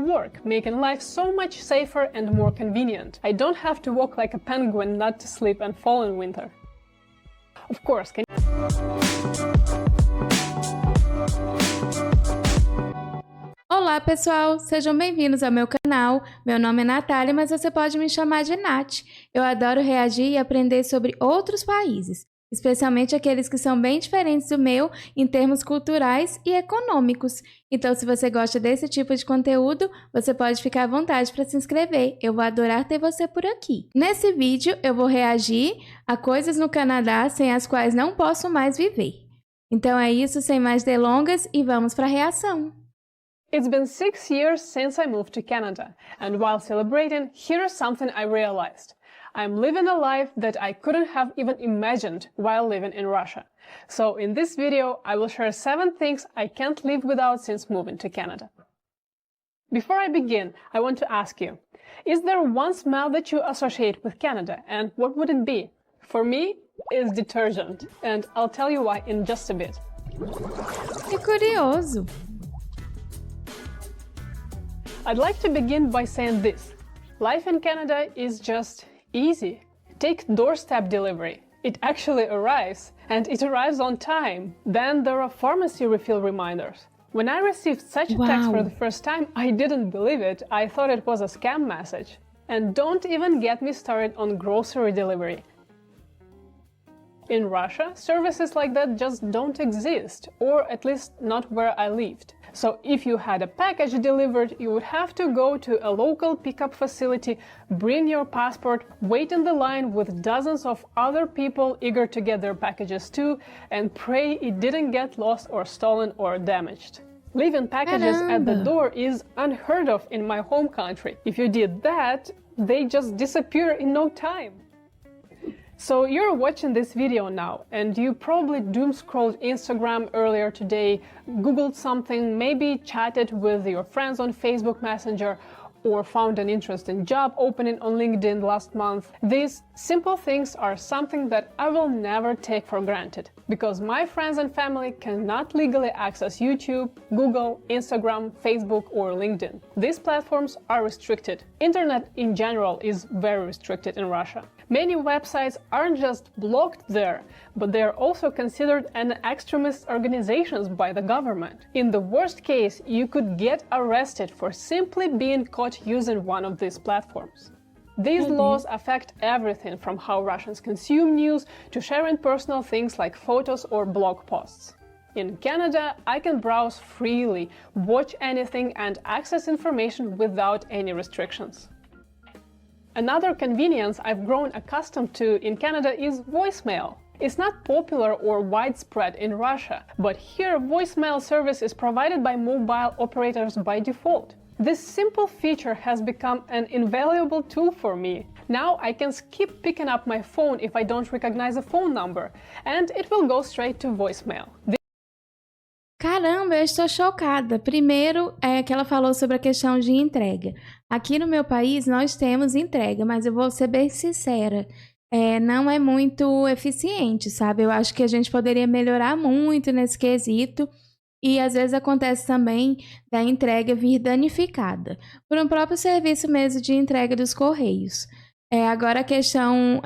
work, making life so much safer and more convenient. I don't have to walk like a penguin, not to sleep and fall in winter. Of course, Olá pessoal, sejam bem-vindos ao meu canal. Meu nome é Natália, mas você pode me chamar de Nath. Eu adoro reagir e aprender sobre outros países, especialmente aqueles que são bem diferentes do meu em termos culturais e econômicos. Então, se você gosta desse tipo de conteúdo, você pode ficar à vontade para se inscrever. Eu vou adorar ter você por aqui. Nesse vídeo, eu vou reagir a coisas no Canadá sem as quais não posso mais viver. Então é isso, sem mais delongas, e vamos para a reação. It's been 6 years since I moved to Canada, and while celebrating, here's something I realized. I'm living a life that I couldn't have even imagined while living in Russia. So in this video, I will share 7 things I can't live without since moving to Canada. Before I begin, I want to ask you, is there one smell that you associate with Canada, and what would it be? For me, it's detergent, and I'll tell you why in just a bit. Que curioso! I'd like to begin by saying this. Life in Canada is just easy. Take doorstep delivery. It actually arrives, and it arrives on time. Then there are pharmacy refill reminders. When I received such a text for the first time, I didn't believe it. I thought it was a scam message. And don't even get me started on grocery delivery. In Russia, services like that just don't exist, or at least not where I lived. So if you had a package delivered, you would have to go to a local pickup facility, bring your passport, wait in the line with dozens of other people eager to get their packages too, and pray it didn't get lost or stolen or damaged. Leaving packages at the door is unheard of in my home country. If you did that, they just disappear in no time. So you're watching this video now, and you probably doom-scrolled Instagram earlier today, Googled something, maybe chatted with your friends on Facebook Messenger, or found an interesting job opening on LinkedIn last month. These simple things are something that I will never take for granted, because my friends and family cannot legally access YouTube, Google, Instagram, Facebook, or LinkedIn. These platforms are restricted. Internet in general is very restricted in Russia. Many websites aren't just blocked there, but they are also considered an extremist organizations by the government. In the worst case, you could get arrested for simply being caught using one of these platforms. These laws affect everything from how Russians consume news to sharing personal things like photos or blog posts. In Canada, I can browse freely, watch anything, and access information without any restrictions. Another convenience I've grown accustomed to in Canada is voicemail. It's not popular or widespread in Russia, but here voicemail service is provided by mobile operators by default. This simple feature has become an invaluable tool for me. Now I can skip picking up my phone if I don't recognize a phone number, and it will go straight to voicemail. Caramba, eu estou chocada. Primeiro, que ela falou sobre a questão de entrega. Aqui no meu país, nós temos entrega, mas eu vou ser bem sincera, não é muito eficiente, sabe? Eu acho que a gente poderia melhorar muito nesse quesito, e às vezes acontece também da entrega vir danificada, por um próprio serviço mesmo de entrega dos Correios. Agora a questão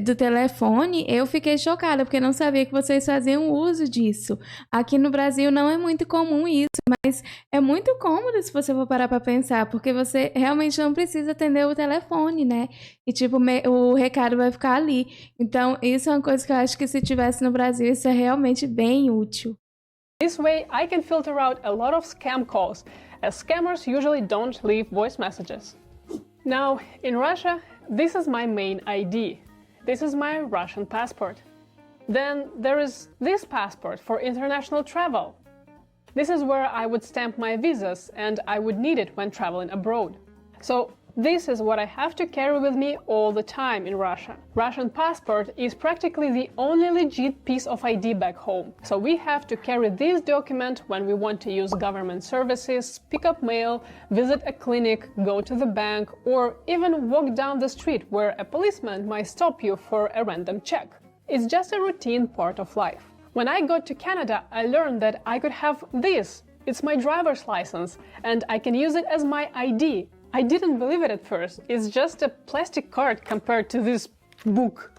do telefone, eu fiquei chocada, porque não sabia que vocês faziam uso disso. Aqui no Brasil não é muito comum isso, mas é muito cômodo se você for parar para pensar, porque você realmente não precisa atender o telefone, né? E tipo, o recado vai ficar ali. Então, isso é uma coisa que eu acho que se tivesse no Brasil, isso é realmente bem útil. This way, I can filter out a lot of scam calls, as scammers usually don't leave voice messages. Now, in Russia, this is my main ID. This is my Russian passport. Then there is this passport for international travel. This is where I would stamp my visas, and I would need it when traveling abroad. So this is what I have to carry with me all the time in Russia. Russian passport is practically the only legit piece of ID back home. So we have to carry this document when we want to use government services, pick up mail, visit a clinic, go to the bank, or even walk down the street where a policeman might stop you for a random check. It's just a routine part of life. When I got to Canada, I learned that I could have this It's my driver's license, and I can use it as my ID. I didn't believe it at first. It's just a plastic card compared to this book.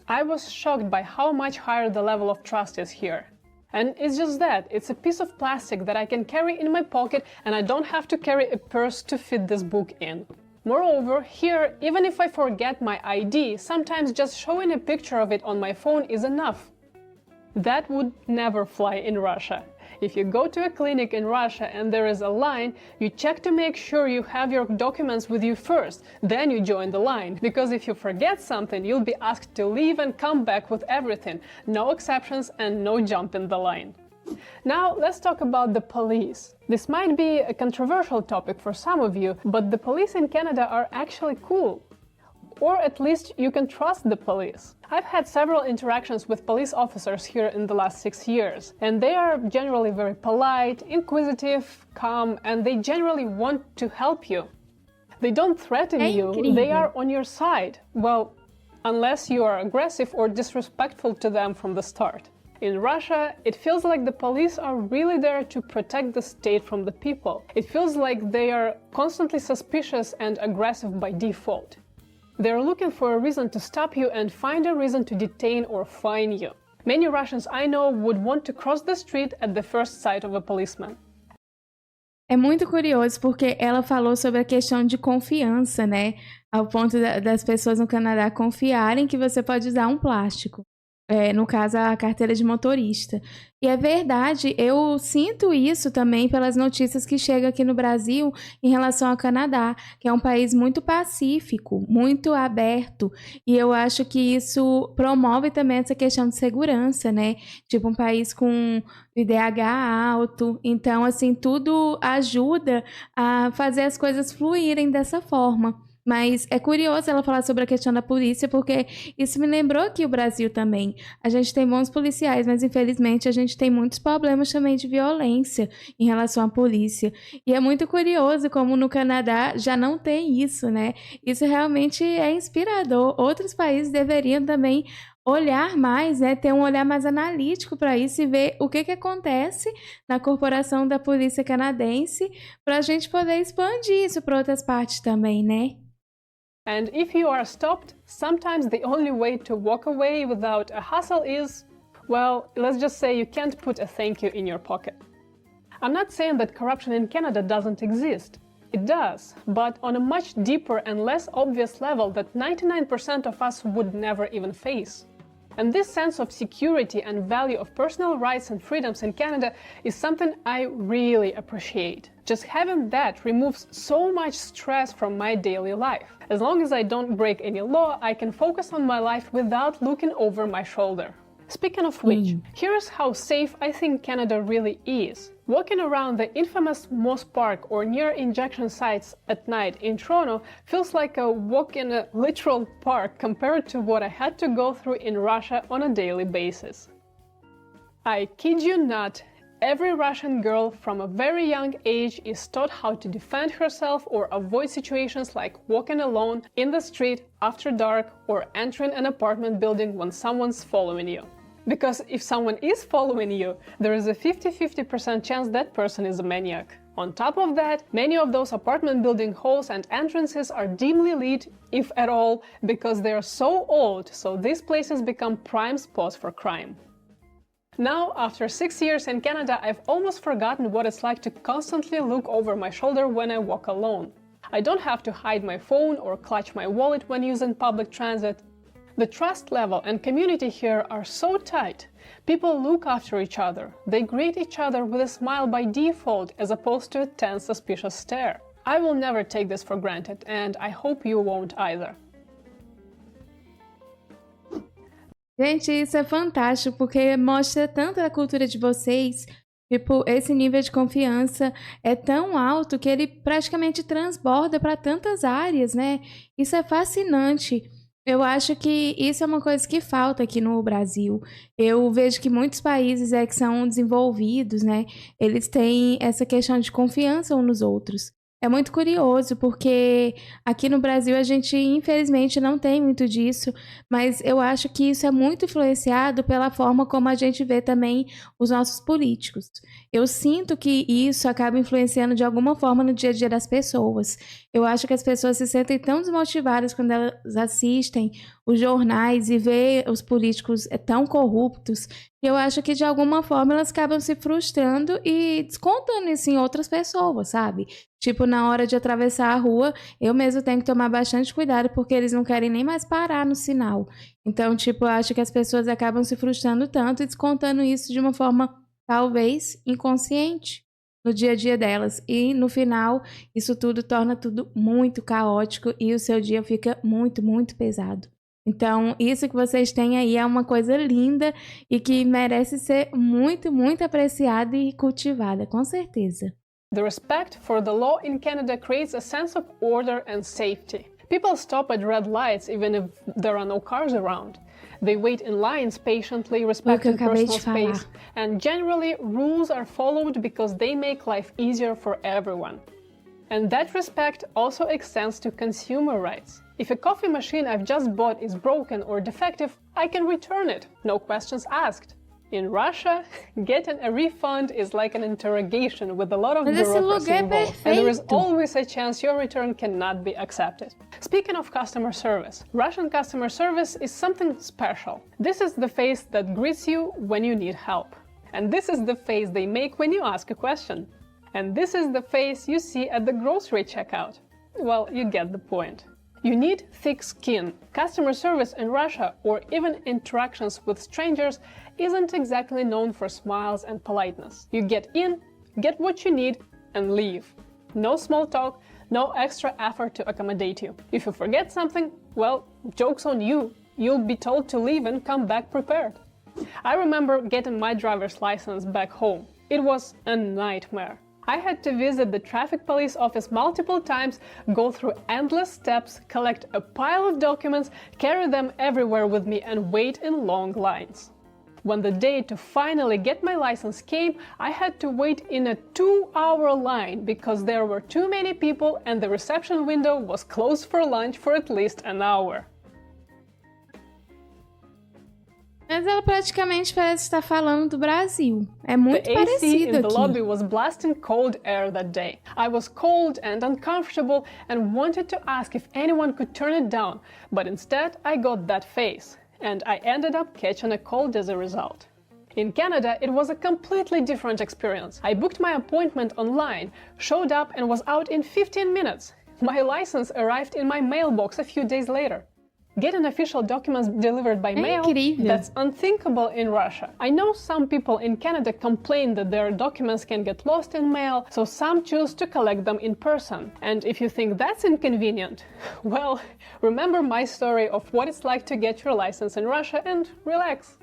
I was shocked by how much higher the level of trust is here. And it's just that, it's a piece of plastic that I can carry in my pocket, and I don't have to carry a purse to fit this book in. Moreover, here, even if I forget my ID, sometimes just showing a picture of it on my phone is enough. That would never fly in Russia. If you go to a clinic in Russia and there is a line, you check to make sure you have your documents with you first, then you join the line. Because if you forget something, you'll be asked to leave and come back with everything, no exceptions and no jump in the line. Now let's talk about the police. This might be a controversial topic for some of you, but the police in Canada are actually cool. Or at least you can trust the police. I've had several interactions with police officers here in the last 6 years, and they are generally very polite, inquisitive, calm, and they generally want to help you. They don't threaten you, they are on your side. Well, unless you are aggressive or disrespectful to them from the start. In Russia, it feels like the police are really there to protect the state from the people. It feels like they are constantly suspicious and aggressive by default. They're looking for a reason to stop you and find a reason to detain or fine you. Many Russians I know would want to cross the street at the first sight of a policeman. É muito curioso porque ela falou sobre a questão de confiança, né? Ao ponto das pessoas no Canadá confiarem que você pode usar um plástico. No caso, a carteira de motorista. E é verdade, eu sinto isso também pelas notícias que chegam aqui no Brasil em relação ao Canadá, que é um país muito pacífico, muito aberto, e eu acho que isso promove também essa questão de segurança, né? Tipo, um país com IDH alto, então, assim, tudo ajuda a fazer as coisas fluírem dessa forma. Mas é curioso ela falar sobre a questão da polícia, porque isso me lembrou aqui o Brasil também. A gente tem bons policiais, mas infelizmente a gente tem muitos problemas também de violência em relação à polícia. E é muito curioso como no Canadá já não tem isso, né? Isso realmente é inspirador. Outros países deveriam também olhar mais, né? Ter um olhar mais analítico para isso e ver o que acontece na corporação da polícia canadense para a gente poder expandir isso para outras partes também, né? And if you are stopped, sometimes the only way to walk away without a hassle is, well, let's just say you can't put a thank you in your pocket. I'm not saying that corruption in Canada doesn't exist. It does, but on a much deeper and less obvious level that 99% of us would never even face. And this sense of security and value of personal rights and freedoms in Canada is something I really appreciate. Just having that removes so much stress from my daily life. As long as I don't break any law, I can focus on my life without looking over my shoulder. Speaking of which, here's how safe I think Canada really is. Walking around the infamous Moss Park or near injection sites at night in Toronto feels like a walk in a literal park compared to what I had to go through in Russia on a daily basis. I kid you not, every Russian girl from a very young age is taught how to defend herself or avoid situations like walking alone in the street after dark or entering an apartment building when someone's following you. Because if someone is following you, there is a 50-50% chance that person is a maniac. On top of that, many of those apartment building halls and entrances are dimly lit, if at all, because they are so old, so these places become prime spots for crime. Now, after 6 years in Canada, I've almost forgotten what it's like to constantly look over my shoulder when I walk alone. I don't have to hide my phone or clutch my wallet when using public transit. The trust level and community here are so tight. People look after each other. They greet each other with a smile by default as opposed to a tense, suspicious stare. I will never take this for granted, and I hope you won't either. Gente, isso é fantástico, porque mostra tanto a cultura de vocês. Tipo, esse nível de confiança é tão alto que ele praticamente transborda para tantas áreas, né? Isso é fascinante. Eu acho que isso é uma coisa que falta aqui no Brasil. Eu vejo que muitos países que são desenvolvidos, né? Eles têm essa questão de confiança uns nos outros. É muito curioso, porque aqui no Brasil a gente, infelizmente, não tem muito disso, mas eu acho que isso é muito influenciado pela forma como a gente vê também os nossos políticos. Eu sinto que isso acaba influenciando de alguma forma no dia a dia das pessoas. Eu acho que as pessoas se sentem tão desmotivadas quando elas assistem os jornais e vê os políticos tão corruptos, que eu acho que de alguma forma elas acabam se frustrando e descontando isso em outras pessoas, sabe? Tipo, na hora de atravessar a rua, eu mesmo tenho que tomar bastante cuidado porque eles não querem nem mais parar no sinal. Então, tipo, eu acho que as pessoas acabam se frustrando tanto e descontando isso de uma forma, talvez, inconsciente no dia a dia delas. E, no final, isso tudo torna tudo muito caótico e o seu dia fica muito, muito pesado. Então, isso que vocês têm aí é uma coisa linda e que merece ser muito, muito apreciada e cultivada, com certeza. The respect for the law in Canada creates a sense of order and safety. People stop at red lights even if there are no cars around. They wait in lines patiently, respecting personal space, and generally rules are followed because they make life easier for everyone. And that respect also extends to consumer rights. If a coffee machine I've just bought is broken or defective, I can return it, no questions asked. In Russia, getting a refund is like an interrogation with a lot of bureaucracy involved, and there is always a chance your return cannot be accepted. Speaking of customer service, Russian customer service is something special. This is the face that greets you when you need help. And this is the face they make when you ask a question. And this is the face you see at the grocery checkout. Well, you get the point. You need thick skin. Customer service in Russia, or even interactions with strangers, isn't exactly known for smiles and politeness. You get in, get what you need, and leave. No small talk, no extra effort to accommodate you. If you forget something, well, joke's on you. You'll be told to leave and come back prepared. I remember getting my driver's license back home. It was a nightmare. I had to visit the traffic police office multiple times, go through endless steps, collect a pile of documents, carry them everywhere with me, and wait in long lines. When the day to finally get my license came, I had to wait in a 2-hour line because there were too many people and the reception window was closed for lunch for at least an hour. Mas ela praticamente parece estar falando do Brasil. É muito parecido aqui. The AC in the lobby was blasting cold air that day. I was cold and uncomfortable and wanted to ask if anyone could turn it down, but instead I got that face, and I ended up catching a cold as a result. In Canada, it was a completely different experience. I booked my appointment online, showed up and was out in 15 minutes. My license arrived in my mailbox a few days later. Getting official documents delivered by mail, that's unthinkable in Russia. I know some people in Canada complain that their documents can get lost in mail, so some choose to collect them in person. And if you think that's inconvenient, well, remember my story of what it's like to get your license in Russia and relax.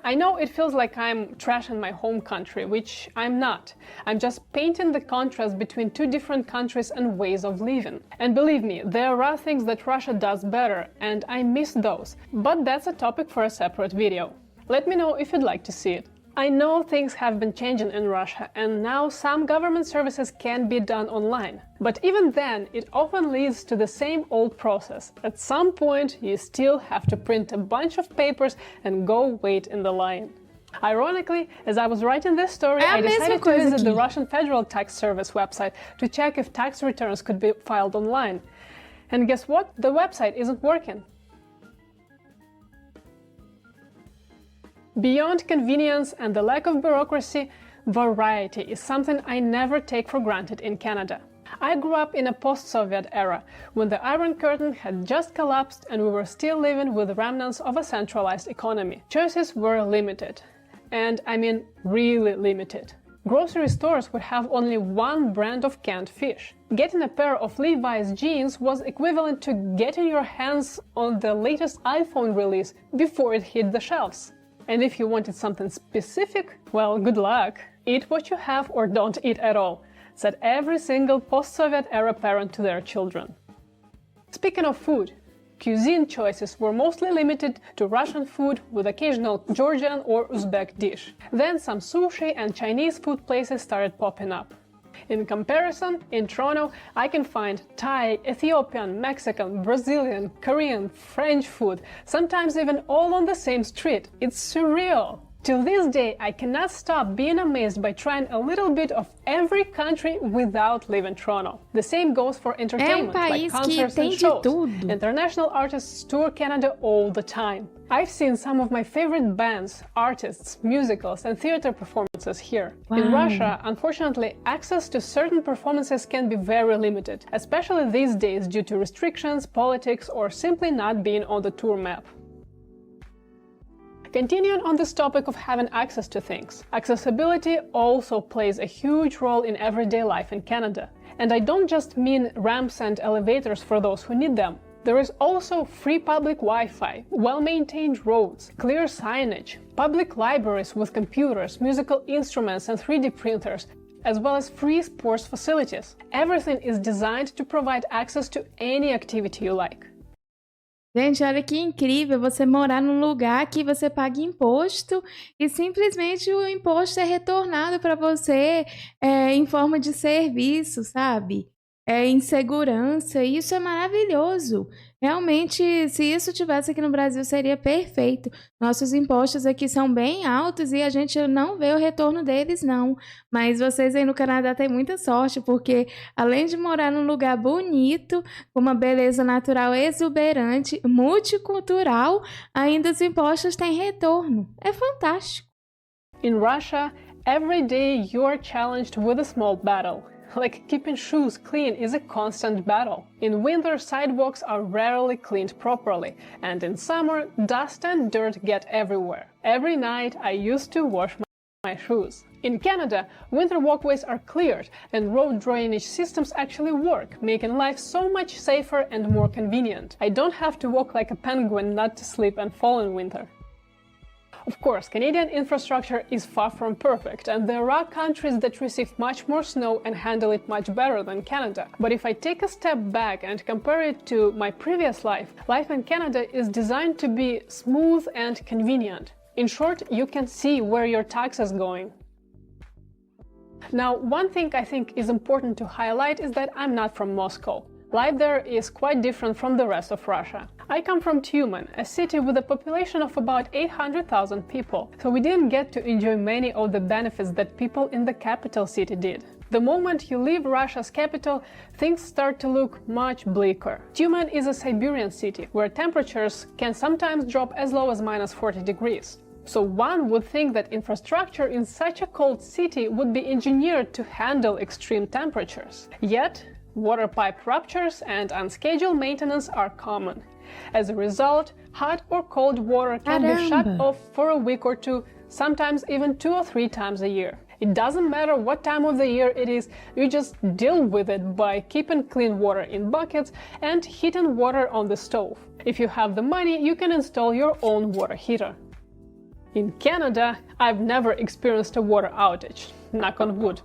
I know it feels like I'm trashing my home country, which I'm not. I'm just painting the contrast between two different countries and ways of living. And believe me, there are things that Russia does better, and I miss those. But that's a topic for a separate video. Let me know if you'd like to see it. I know things have been changing in Russia, and now some government services can be done online. But even then, it often leads to the same old process. At some point, you still have to print a bunch of papers and go wait in the line. Ironically, as I was writing this story, I decided to visit the Russian Federal Tax Service website to check if tax returns could be filed online. And guess what? The website isn't working. Beyond convenience and the lack of bureaucracy, variety is something I never take for granted in Canada. I grew up in a post-Soviet era, when the Iron Curtain had just collapsed and we were still living with the remnants of a centralized economy. Choices were limited. And I mean really limited. Grocery stores would have only one brand of canned fish. Getting a pair of Levi's jeans was equivalent to getting your hands on the latest iPhone release before it hit the shelves. And if you wanted something specific, well, good luck. Eat what you have or don't eat at all, said every single post-Soviet era parent to their children. Speaking of food, cuisine choices were mostly limited to Russian food with occasional Georgian or Uzbek dish. Then some sushi and Chinese food places started popping up. In comparison, in Toronto, I can find Thai, Ethiopian, Mexican, Brazilian, Korean, French food, sometimes even all on the same street. It's surreal! Till this day, I cannot stop being amazed by trying a little bit of every country without leaving Toronto. The same goes for entertainment, like concerts and shows. International artists tour Canada all the time. I've seen some of my favorite bands, artists, musicals and theater performances here. Wow. In Russia, unfortunately, access to certain performances can be very limited, especially these days due to restrictions, politics or simply not being on the tour map. Continuing on this topic of having access to things, accessibility also plays a huge role in everyday life in Canada. And I don't just mean ramps and elevators for those who need them. There is also free public Wi-Fi, well-maintained roads, clear signage, public libraries with computers, musical instruments and 3D printers, as well as free sports facilities. Everything is designed to provide access to any activity you like. Gente, olha que incrível você morar num lugar que você paga imposto e simplesmente o imposto é retornado para você em forma de serviço, sabe? Em segurança, e isso é maravilhoso. Realmente, se isso tivesse aqui no Brasil, seria perfeito. Nossos impostos aqui são bem altos e a gente não vê o retorno deles, não. Mas vocês aí no Canadá têm muita sorte, porque além de morar num lugar bonito, com uma beleza natural exuberante, multicultural, ainda os impostos têm retorno. É fantástico. In Russia, every day you are challenged with a small battle. Like keeping shoes clean is a constant battle. In winter, sidewalks are rarely cleaned properly, and in summer, dust and dirt get everywhere. Every night, I used to wash my shoes. In Canada, winter walkways are cleared, and road drainage systems actually work, making life so much safer and more convenient. I don't have to walk like a penguin not to slip and fall in winter. Of course, Canadian infrastructure is far from perfect, and there are countries that receive much more snow and handle it much better than Canada. But if I take a step back and compare it to my previous life, life in Canada is designed to be smooth and convenient. In short, you can see where your tax is going. Now, one thing I think is important to highlight is that I'm not from Moscow. Life there is quite different from the rest of Russia. I come from Tyumen, a city with a population of about 800,000 people, so we didn't get to enjoy many of the benefits that people in the capital city did. The moment you leave Russia's capital, things start to look much bleaker. Tyumen is a Siberian city, where temperatures can sometimes drop as low as minus 40 degrees. So one would think that infrastructure in such a cold city would be engineered to handle extreme temperatures. Yet, water pipe ruptures and unscheduled maintenance are common. As a result, hot or cold water can be shut off for a week or two, sometimes even 2 or 3 times a year. It doesn't matter what time of the year it is, you just deal with it by keeping clean water in buckets and heating water on the stove. If you have the money, you can install your own water heater. In Canada, I've never experienced a water outage, knock on wood.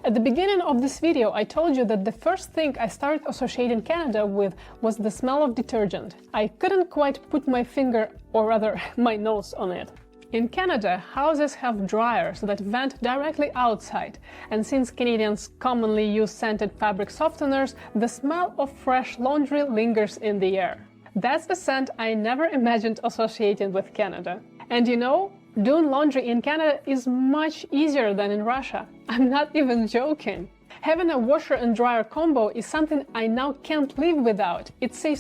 At the beginning of this video, I told you that the first thing I started associating Canada with was the smell of detergent. I couldn't quite put my finger, or rather my nose, on it. In Canada, houses have dryers that vent directly outside, and since Canadians commonly use scented fabric softeners, the smell of fresh laundry lingers in the air. That's a scent I never imagined associating with Canada. And you know, doing laundry in Canada is much easier than in Russia. I'm not even joking. Having a washer and dryer combo is something I now can't live without. It saves.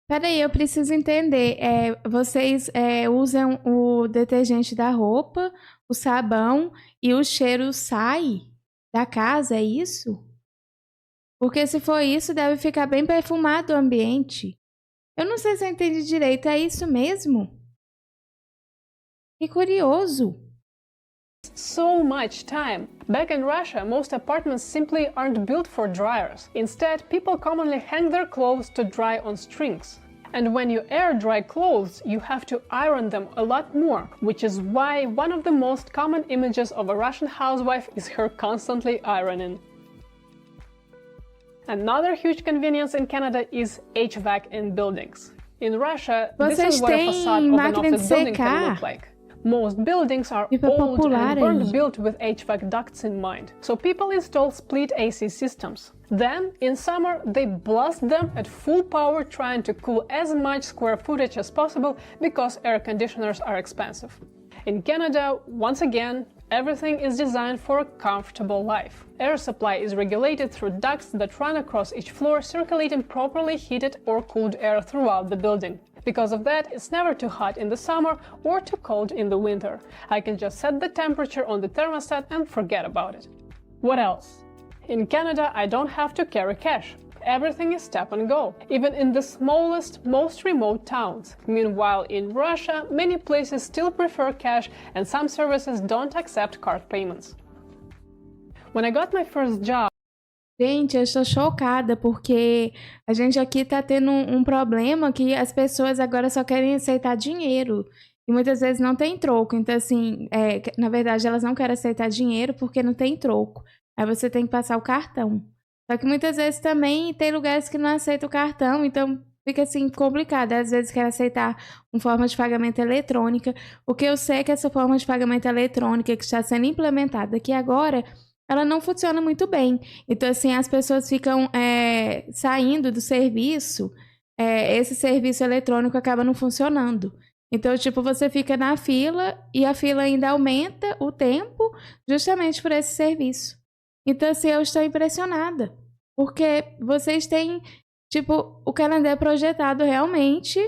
Peraí, eu preciso entender. Vocês usam o detergente da roupa, o sabão e o cheiro sai da casa, é isso? Porque se for isso, deve ficar bem perfumado o ambiente. Eu não sei se eu entendi direito, é isso mesmo? Que curioso! So much time. Back in Russia, most apartments simply aren't built for dryers. Instead, people commonly hang their clothes to dry on strings. And when you air dry clothes, you have to iron them a lot more, which is why one of the most common images of a Russian housewife is her constantly ironing. Another huge convenience in Canada is HVAC in buildings. In Russia, this is what a facade of an office building can look like. Most buildings are Fica old popular and weren't aí. built with HVAC ducts in mind, so people install split AC systems. Then, in summer, they blast them at full power trying to cool as much square footage as possible because air conditioners are expensive. In Canada, once again, everything is designed for a comfortable life. Air supply is regulated through ducts that run across each floor, circulating properly heated or cooled air throughout the building. Because of that, it's never too hot in the summer or too cold in the winter. I can just set the temperature on the thermostat and forget about it. What else? In Canada, I don't have to carry cash. Everything is tap and go, even in the smallest, most remote towns. Meanwhile, in Russia, many places still prefer cash and some services don't accept card payments. When I got my first job, Gente, eu estou chocada porque a gente aqui tá tendo um problema que as pessoas agora só querem aceitar dinheiro e muitas vezes não tem troco. Então, assim, na verdade, elas não querem aceitar dinheiro porque não tem troco. Aí você tem que passar o cartão. Só que muitas vezes também tem lugares que não aceitam o cartão, então fica assim complicado. Às vezes quer aceitar uma forma de pagamento eletrônica. O que eu sei é que essa forma de pagamento eletrônica que está sendo implementada aqui agora, ela não funciona muito bem. Então, assim, as pessoas ficam saindo do serviço, esse serviço eletrônico acaba não funcionando. Então, tipo, você fica na fila e a fila ainda aumenta o tempo justamente por esse serviço. Então, assim, eu estou impressionada, porque vocês têm, tipo, o Canadá é projetado realmente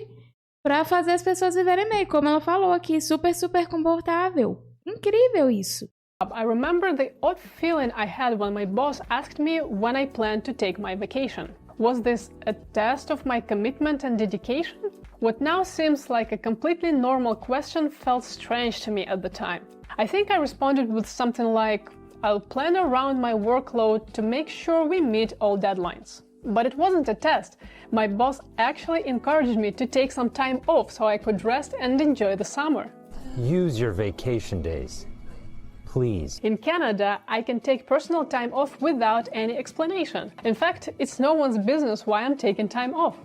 para fazer as pessoas viverem bem, como ela falou aqui, super, super confortável. Incrível isso. I remember the odd feeling I had when my boss asked me when I planned to take my vacation. Was this a test of my commitment and dedication? What now seems like a completely normal question felt strange to me at the time. I think I responded with something like, I'll plan around my workload to make sure we meet all deadlines. But it wasn't a test. My boss actually encouraged me to take some time off so I could rest and enjoy the summer. Use your vacation days. Please. In Canada, I can take personal time off without any explanation. In fact, it's no one's business why I'm taking time off.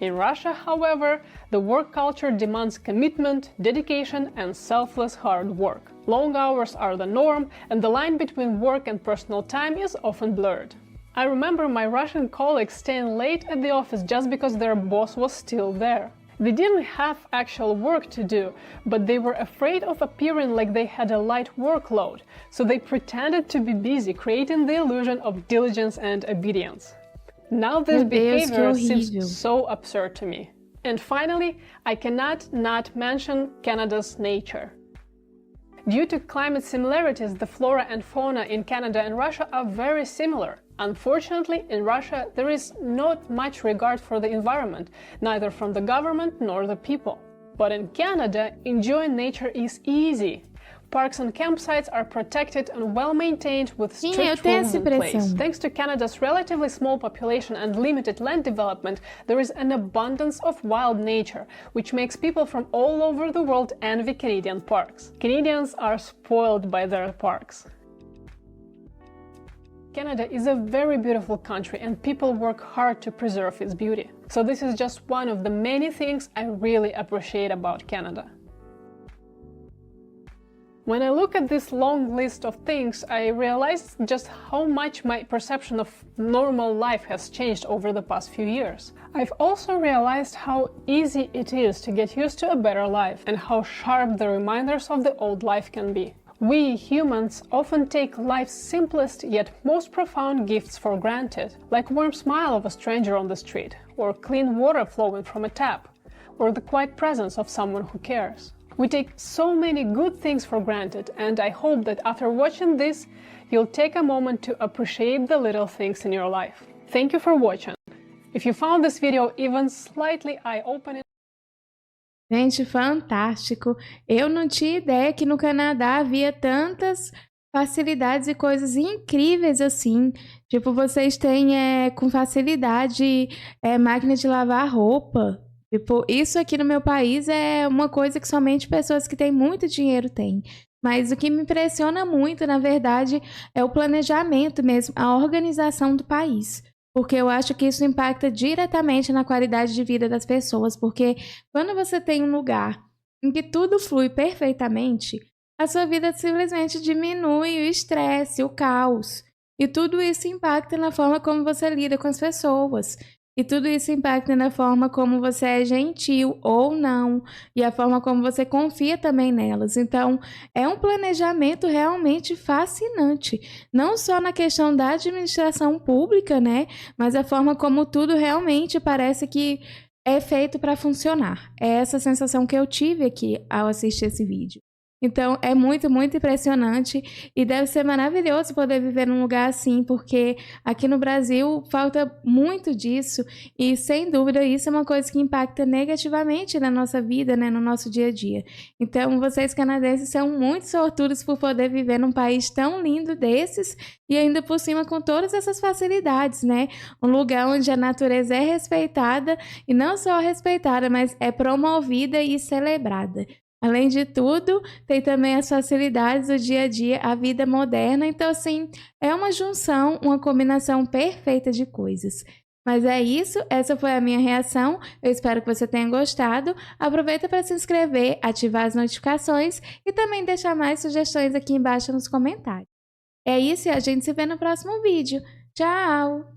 In Russia, however, the work culture demands commitment, dedication, and selfless hard work. Long hours are the norm, and the line between work and personal time is often blurred. I remember my Russian colleagues staying late at the office just because their boss was still there. They didn't have actual work to do, but they were afraid of appearing like they had a light workload, so they pretended to be busy, creating the illusion of diligence and obedience. Now this behavior seems so absurd to me. And finally, I cannot not mention Canada's nature. Due to climate similarities, the flora and fauna in Canada and Russia are very similar. Unfortunately, in Russia, there is not much regard for the environment, neither from the government nor the people. But in Canada, enjoying nature is easy. Parks and campsites are protected and well-maintained with strict rules in place. Thanks to Canada's relatively small population and limited land development, there is an abundance of wild nature, which makes people from all over the world envy Canadian parks. Canadians are spoiled by their parks. Canada is a very beautiful country and people work hard to preserve its beauty. So this is just one of the many things I really appreciate about Canada. When I look at this long list of things, I realized just how much my perception of normal life has changed over the past few years. I've also realized how easy it is to get used to a better life and how sharp the reminders of the old life can be. We humans often take life's simplest yet most profound gifts for granted, like warm smile of a stranger on the street, or clean water flowing from a tap, or the quiet presence of someone who cares. We take so many good things for granted, and I hope that after watching this, you'll take a moment to appreciate the little things in your life. Thank you for watching. If you found this video even slightly eye-opening, gente, fantástico! Eu não tinha ideia que no Canadá havia tantas facilidades e coisas incríveis assim. Tipo, vocês têm com facilidade máquina de lavar roupa. Tipo, isso aqui no meu país é uma coisa que somente pessoas que têm muito dinheiro têm. Mas o que me impressiona muito, na verdade, é o planejamento mesmo, a organização do país. Porque eu acho que isso impacta diretamente na qualidade de vida das pessoas. Porque quando você tem um lugar em que tudo flui perfeitamente, a sua vida simplesmente diminui o estresse, o caos. E tudo isso impacta na forma como você lida com as pessoas. E tudo isso impacta na forma como você é gentil ou não, e a forma como você confia também nelas. Então, é um planejamento realmente fascinante, não só na questão da administração pública, né, mas a forma como tudo realmente parece que é feito para funcionar. É essa sensação que eu tive aqui ao assistir esse vídeo. Então, é muito, muito impressionante e deve ser maravilhoso poder viver num lugar assim, porque aqui no Brasil falta muito disso e, sem dúvida, isso é uma coisa que impacta negativamente na nossa vida, né, no nosso dia a dia. Então, vocês canadenses são muito sortudos por poder viver num país tão lindo desses e ainda por cima com todas essas facilidades, né? Um lugar onde a natureza é respeitada e não só respeitada, mas é promovida e celebrada. Além de tudo, tem também as facilidades do dia a dia, a vida moderna. Então, assim, é uma junção, uma combinação perfeita de coisas. Mas é isso, essa foi a minha reação. Eu espero que você tenha gostado. Aproveita para se inscrever, ativar as notificações e também deixar mais sugestões aqui embaixo nos comentários. É isso e a gente se vê no próximo vídeo. Tchau!